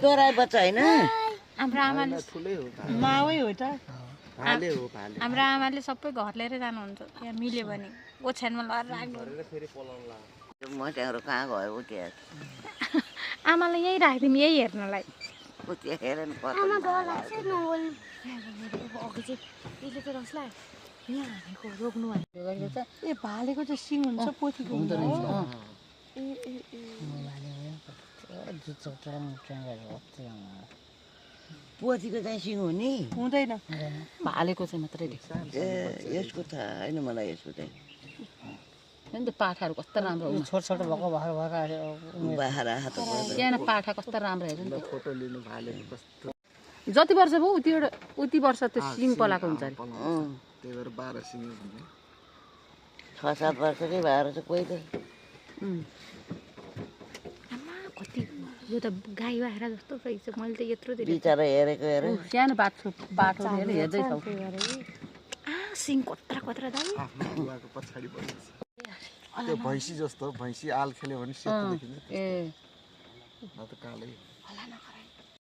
चोराए बच्चा होइन हाम्रो आमाले मावै हो त हाम्रो आमाले सबै घर लिएर जानुहुन्छ यहाँ मिल्यो भने ओछ्यानमा लगाएर राख्नु मट्याहरू कहाँ गयो उतिया आमालाई यहीँ राखिदिउँ यही हेर्नलाई उतिया हेर न अघि चाहिँ यसले चाहिँ रसलाई यहाँ हानेको रोक्नु भनेको ए भालेको चाहिँ सिङ हुन्छ पोथीको हुँदैन पोथीको चाहिँ सिङ हो नि हुँदैन भालेको चाहिँ मात्रै ए यसको थाहा होइन मलाई यसको चाहिँ नि पाठाहरू कस्तो राम्रो छोट छोटो भएको भएर बाहिर हात यहाँ पाठा कस्तो राम्रो हेर्नु नि फोटो लिनु भालेको कस्तो जति वर्ष भयो उति वर्ष त्यो सिङ पलाएको हुन्छ अरे त्यही भएर 12 सिङे हुने 6-7 वर्षकै भएर चाहिँ कोही त आमा कति यो त गाई बाख्रा जस्तो रहेछ मैले त यत्रो बिचरा हेरेको हेर सानो बाटो हेर्दैछौ सिङ कत्रा कत्रा दाइ आफ्नो बुवाको पछाडि बसेछ त्यो भैँसी जस्तो भैँसी आल खेल्यो भने सेतो देखिन्छ ए न त कालै